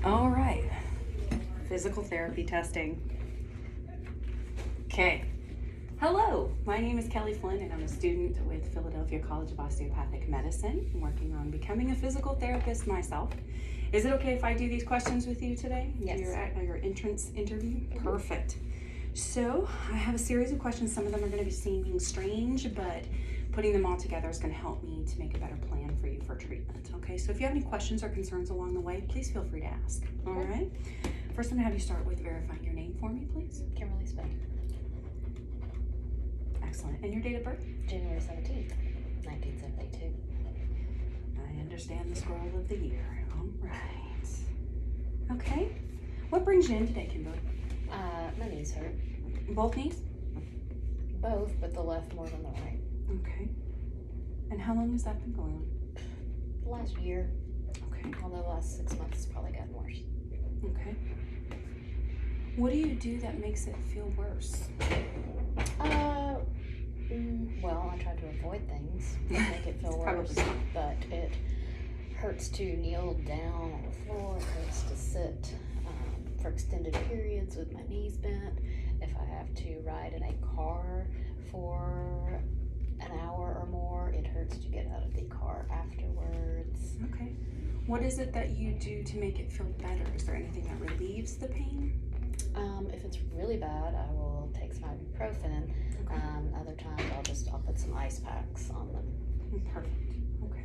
All right. Physical therapy testing. Okay. Hello, my name is Kelly Flynn and I'm a student with Philadelphia College of Osteopathic Medicine. I'm working on becoming a physical therapist myself. Is it okay if I do these questions with you today? Yes. Your entrance interview? Perfect. So I have a series of questions. Some of them are going to be seeming strange, but putting them all together is going to help me to make a better plan for you for treatment. Okay, so if you have any questions or concerns along the way, please feel free to ask. All right. First, I'm going to have you start with verifying your name for me, please. Kimberly Smith. Excellent. And your date of birth? January 17th, 1972. I understand the scroll of the year. All right. Okay. What brings you in today, Kimberly? My knees hurt. Both knees? Both, but the left more than the right. Okay. And how long has that been going on? The last year, Okay. although the last 6 months has probably gotten worse. Okay. What do you do that makes it feel worse? Well, I try to avoid things that make it feel worse, but it hurts to kneel down on the floor. It hurts to sit for extended periods with my knees bent. If I have to ride in a car for an hour or more, it hurts to get out of the car afterwards. Okay. What is it that you do to make it feel better? Is there anything that relieves the pain? If it's really bad, I will take some ibuprofen. Okay. Other times I'll put some ice packs on them. Perfect. Okay.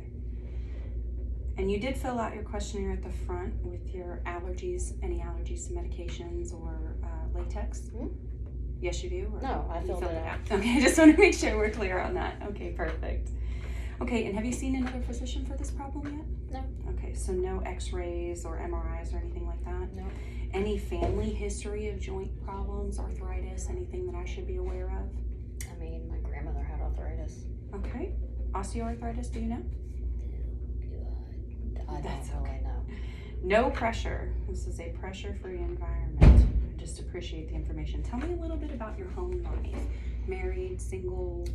And you did fill out your questionnaire at the front with your allergies, any allergies to medications or latex? Mm-hmm. Yes, you do? Or No, I you filled it out. Okay, I just want to make sure we're clear on that. Okay, perfect. Okay, and have you seen another physician for this problem yet? No. Okay, so no x-rays or MRIs or anything like that? No. Any family history of joint problems, arthritis, anything that I should be aware of? I mean, my grandmother had arthritis. Okay. Osteoarthritis, do you know? I That's don't really know. No pressure. This is a pressure-free environment. I just appreciate the information. Tell me a little bit about your home life. Married, single?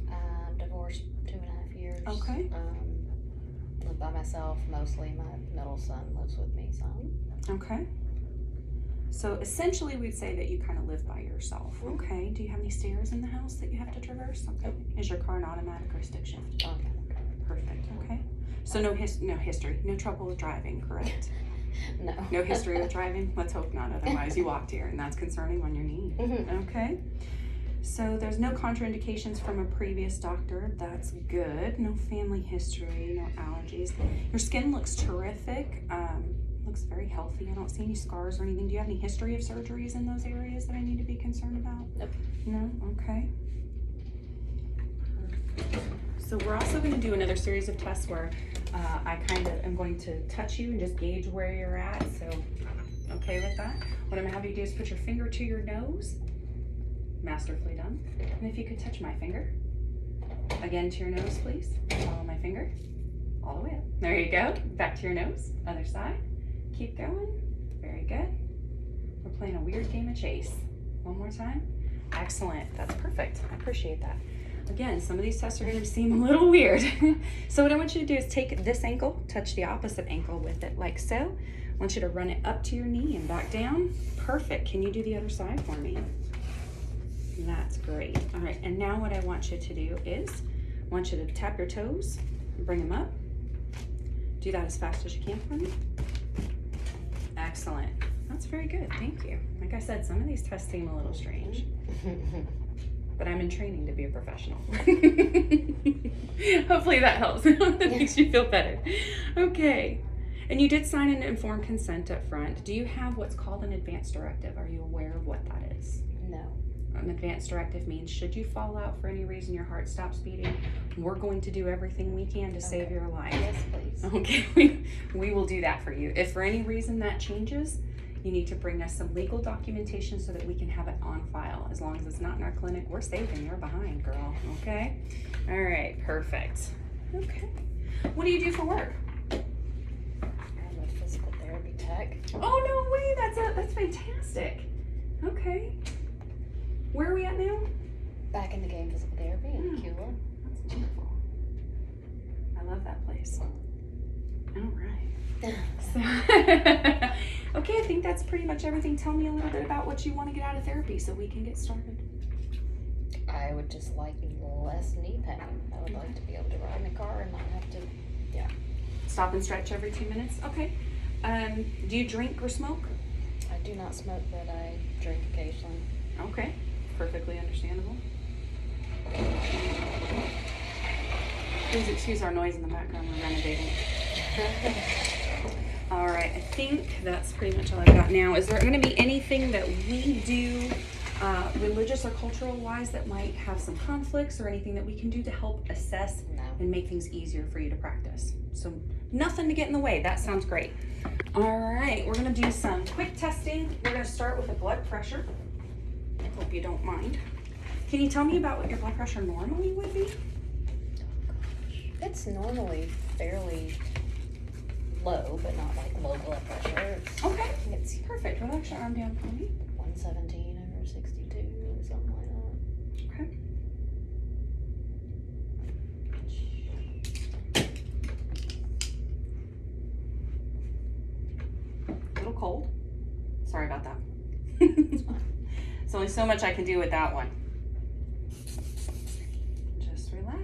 Divorced 2.5 years. Okay. Live by myself mostly. My middle son lives with me some. Okay. So essentially we'd say that you kind of live by yourself, okay? Do you have any stairs in the house that you have to traverse? Okay. Is your car an automatic or stick shift? Okay. Perfect, okay. So no history, no trouble with driving, correct? No. No history with driving? Let's hope not, otherwise you walked here and that's concerning on your knee. Okay. So there's no contraindications from a previous doctor, that's good. No family history, no allergies. Your skin looks terrific. Looks very healthy. I don't see any scars or anything. Do you have any history of surgeries in those areas that I need to be concerned about? Nope. No? Okay. So we're also going to do another series of tests where I kind of am going to touch you and just gauge where you're at. So, okay with that? What I'm going to have you do is put your finger to your nose. Masterfully done. And if you could touch my finger. Again to your nose, please. Follow my finger. All the way up. There you go. Back to your nose. Other side. Keep going. Very good. We're playing a weird game of chase. One more time. Excellent. That's perfect. I appreciate that. Again, some of these tests are going to seem a little weird. So what I want you to do is take this ankle, touch the opposite ankle with it like so. I want you to run it up to your knee and back down. Perfect. Can you do the other side for me? That's great. All right. And now what I want you to do is I want you to tap your toes and bring them up. Do that as fast as you can for me. Excellent. That's very good. Thank you. Like I said, some of these tests seem a little strange, but I'm in training to be a professional. Hopefully that helps. That makes you feel better. Okay. And you did sign an informed consent up front. Do you have what's called an advance directive? Are you aware of what that is? No. An advance directive means should you fall out for any reason, your heart stops beating, we're going to do everything we can to save your life. Yes, please. Okay, we will do that for you. If for any reason that changes, you need to bring us some legal documentation so that we can have it on file. As long as it's not in our clinic, we're safe and you're behind, girl. Okay? All right, perfect. Okay. What do you do for work? I'm a physical therapy tech. Oh, no way, that's fantastic. Okay. Where are we at now? Back in the game, physical therapy in Kula. That's beautiful. I love that place. All right. So, okay, think that's pretty much everything. Tell me a little bit about what you want to get out of therapy so we can get started. I would just like less knee pain. I would like to be able to ride in a car and not have to, Stop and stretch every 2 minutes? Okay. Do you drink or smoke? I do not smoke, but I drink occasionally. Okay. Perfectly understandable. Please excuse our noise in the background. We're renovating. All right. I think that's pretty much all I've got now. Is there going to be anything that we do religious or cultural wise that might have some conflicts or anything that we can do to help assess No. and make things easier for you to practice? So nothing to get in the way. That sounds great. All right, we're gonna do some quick testing. We're gonna start with a blood pressure. Hope you don't mind. Can you tell me about what your blood pressure normally would be? It's normally fairly low, but not like low blood pressure. Okay, it's perfect. Relax your arm down for me. 117 over 62 or something like that. Okay. A little cold. Sorry about that. It's fine. There's only so much I can do with that one. Just relax.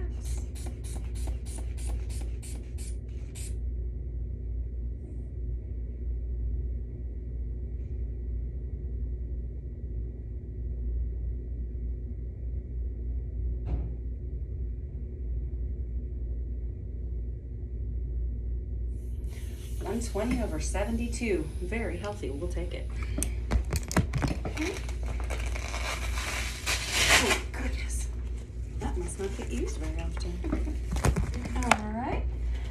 (120/72). Very healthy. We'll take it. Okay. Oh, goodness. That must not get used very often. All right.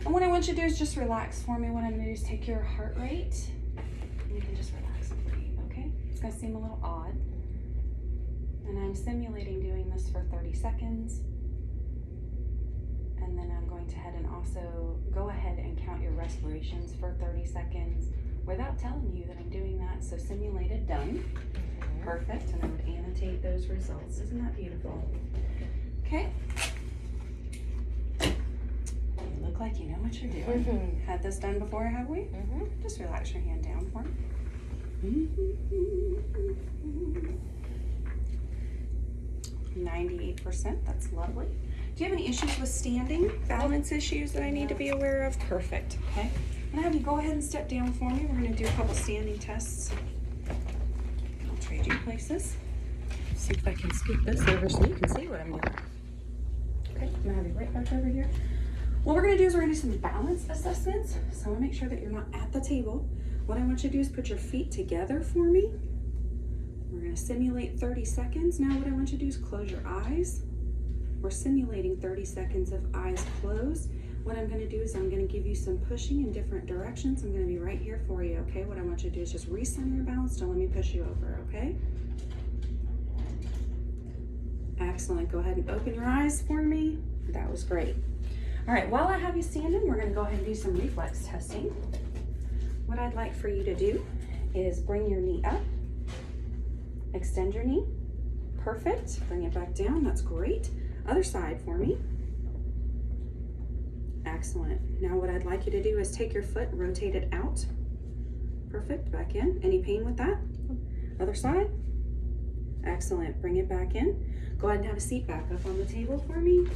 And what I want you to do is just relax for me. What I'm going to do is take your heart rate. And you can just relax and breathe, okay? It's going to seem a little odd. And I'm simulating doing this for 30 seconds. And then I'm going to head and also go ahead and count your respirations for 30 seconds without telling you that I'm doing that. So simulated, done. Perfect. And I would annotate those results. Isn't that beautiful? Okay. You look like you know what you're doing. Had this done before, have we? Just relax your hand down for me. 98%. That's lovely. Do you have any issues with standing? Balance issues that I need to be aware of? Perfect. Okay. I'm gonna have you go ahead and step down for me. We're gonna do a couple standing tests. I'll trade you places. See if I can scoot this over so you can see what I'm doing. Okay, I'm gonna have you right back over here. What we're gonna do is we're gonna do some balance assessments. So I wanna make sure that you're not at the table. What I want you to do is put your feet together for me. We're gonna simulate 30 seconds. Now what I want you to do is close your eyes. We're simulating 30 seconds of eyes closed. What I'm gonna do is I'm gonna give you some pushing in different directions. I'm gonna be right here for you, okay? What I want you to do is just recenter your balance. Don't let me push you over, okay? Excellent. Go ahead and open your eyes for me. That was great. All right, while I have you standing, we're gonna go ahead and do some reflex testing. What I'd like for you to do is bring your knee up, extend your knee. Perfect. Bring it back down. That's great. Other side for me. Excellent. Now what I'd like you to do is take your foot, rotate it out. Perfect. Back in. Any pain with that? Other side. Excellent. Bring it back in. Go ahead and have a seat back up on the table for me.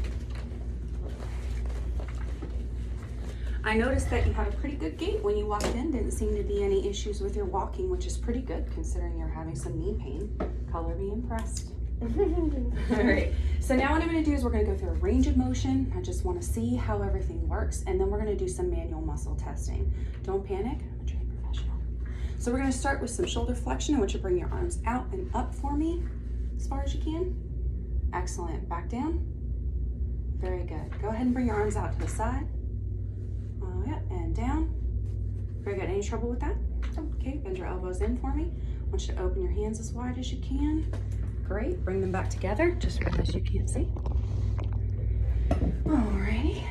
I noticed that you had a pretty good gait when you walked in. Didn't seem to be any issues with your walking, which is pretty good considering you're having some knee pain. Color me impressed. All right, so now what I'm gonna do is we're gonna go through a range of motion. I just wanna see how everything works, and then we're gonna do some manual muscle testing. Don't panic, I'm a trained professional. So we're gonna start with some shoulder flexion. I want you to bring your arms out and up for me as far as you can. Excellent, back down. Very good. Go ahead and bring your arms out to the side. Oh yeah, and down. Very good, any trouble with that? Okay, bend your elbows in for me. I want you to open your hands as wide as you can. Great, bring them back together. Just realize you can't see. Alrighty.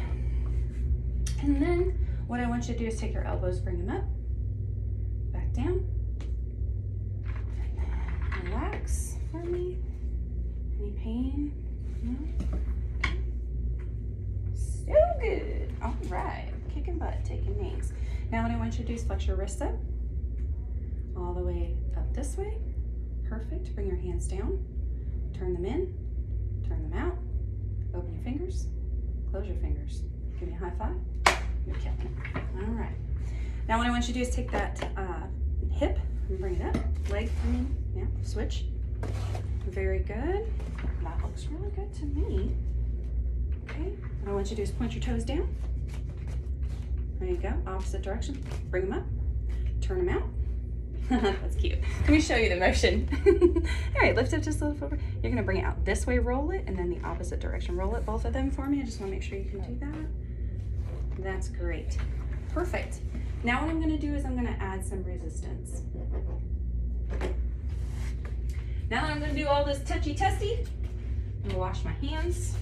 And then what I want you to do is take your elbows, bring them up, back down. Relax for me. Any pain? No? So good. All right, kicking butt, taking names. Now what I want you to do is flex your wrists up. all the way up this way. Perfect. Bring your hands down. Turn them in. Turn them out. Open your fingers. Close your fingers. Give me a high five. You're killing it. All right. Now what I want you to do is take that hip and bring it up. Leg, yeah, switch. Very good. That looks really good to me. Okay. What I want you to do is point your toes down. There you go. Opposite direction. Bring them up. Turn them out. That's cute. Let me show you the motion. All right, lift it just a little forward. You're gonna bring it out this way, roll it, and then the opposite direction. Roll it, both of them for me. I just wanna make sure you can do that. That's great. Perfect. Now what I'm gonna do is I'm gonna add some resistance. Now that I'm gonna do all this touchy-testy, I'm gonna wash my hands.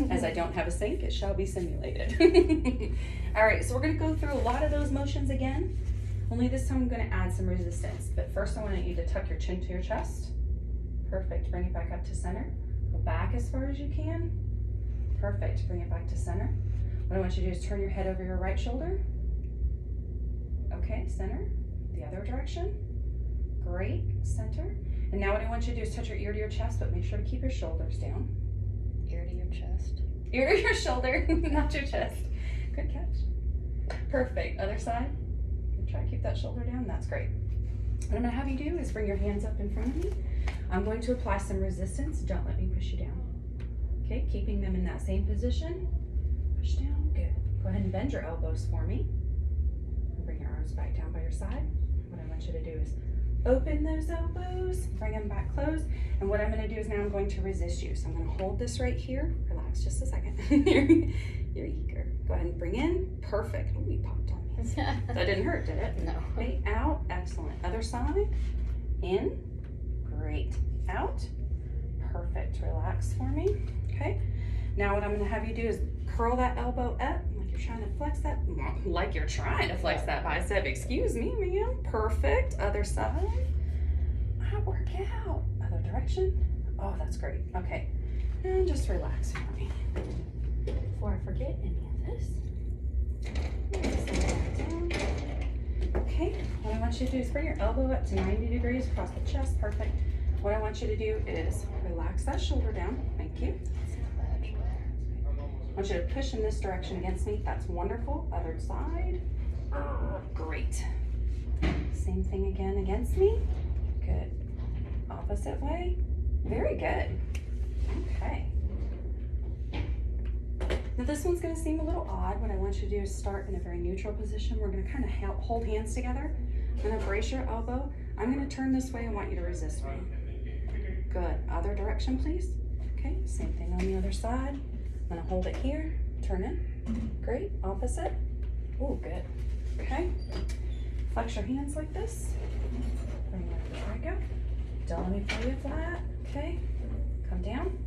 As I don't have a sink, it shall be simulated. All right, so we're gonna go through a lot of those motions again, only this time I'm gonna add some resistance. But first I want you to tuck your chin to your chest. Perfect, bring it back up to center. Go back as far as you can. Perfect, bring it back to center. What I want you to do is turn your head over your right shoulder. Okay, center, the other direction. Great, center. And now what I want you to do is touch your ear to your chest, but make sure to keep your shoulders down. Ear to your chest. Ear to your shoulder, not your chest. Good catch. Perfect. Other side. Try to keep that shoulder down. That's great. What I'm going to have you do is bring your hands up in front of me. I'm going to apply some resistance. Don't let me push you down. Okay, keeping them in that same position. Push down. Good. Go ahead and bend your elbows for me. And bring your arms back down by your side. What I want you to do is open those elbows, bring them back closed. And what I'm going to do is now I'm going to resist you. So I'm going to hold this right here. Relax just a second. You're eager. Go ahead and bring in. Perfect. Oh, you popped on me. That didn't hurt, did it? No. Okay, out. Excellent. Other side. In. Great. Out. Perfect. Relax for me. Okay. Now what I'm going to have you do is curl that elbow up like you're trying to flex that. Like you're trying to flex that bicep. Excuse me, ma'am. Perfect. Other side. That worked out. Other direction. Oh, that's great. Okay. And just relax for me. Before I forget any of this. Okay, what I want you to do is bring your elbow up to 90 degrees across the chest. Perfect. What I want you to do is relax that shoulder down. Thank you. I want you to push in this direction against me. That's wonderful. Other side. Great. Same thing again against me. Good. Opposite way. Very good. Okay. Now this one's going to seem a little odd. What I want you to do is start in a very neutral position. We're going to kind of hold hands together. I'm going to brace your elbow. I'm going to turn this way and want you to resist me. Good. Other direction, please. Okay, same thing on the other side. I'm going to hold it here. Turn in. Great. Opposite. Oh, good. Okay. Flex your hands like this. Bring it up. There we go. Don't let me pull you flat. Okay. Come down.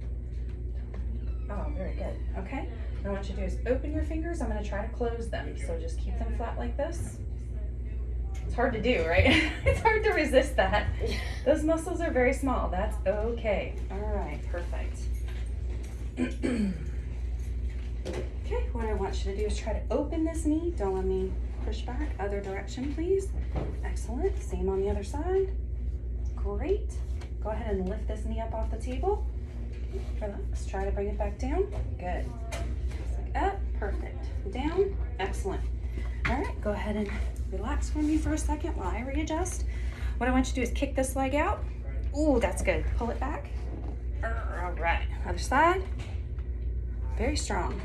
Oh, very good. Okay. What I want you to do is open your fingers. I'm going to try to close them. So just keep them flat like this. It's hard to do, right? It's hard to resist that. Those muscles are very small. That's okay. All right. Perfect. Okay. What I want you to do is try to open this knee. Don't let me push back. Other direction, please. Excellent. Same on the other side. Great. Go ahead and lift this knee up off the table. Relax. Try to bring it back down. Good. Up. Perfect. Down. Excellent. All right. Go ahead and relax for me for a second while I readjust. What I want you to do is kick this leg out. Ooh, that's good. Pull it back. All right. Other side. Very strong.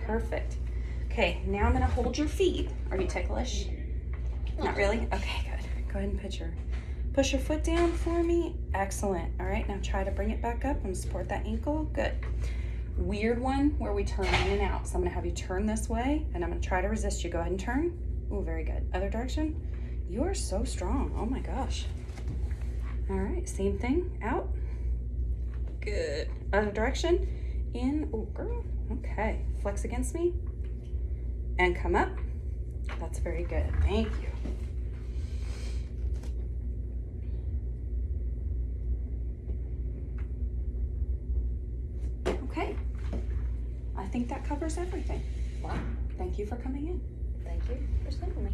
Perfect. Okay. Now I'm going to hold your feet. Are you ticklish? Not really? Okay, good. Go ahead and push your foot down for me. Excellent. All right, now try to bring it back up and support that ankle. Good. Weird one where we turn in and out. So I'm gonna have you turn this way and I'm gonna try to resist you. Go ahead and turn. Oh, very good. Other direction. You are so strong. Oh my gosh. All right, same thing. Out. Good. Other direction. In. Oh, girl. Okay. Flex against me. And come up. That's very good. Thank you. Okay, I think that covers everything. Wow. Thank you for coming in. Thank you for seeing me.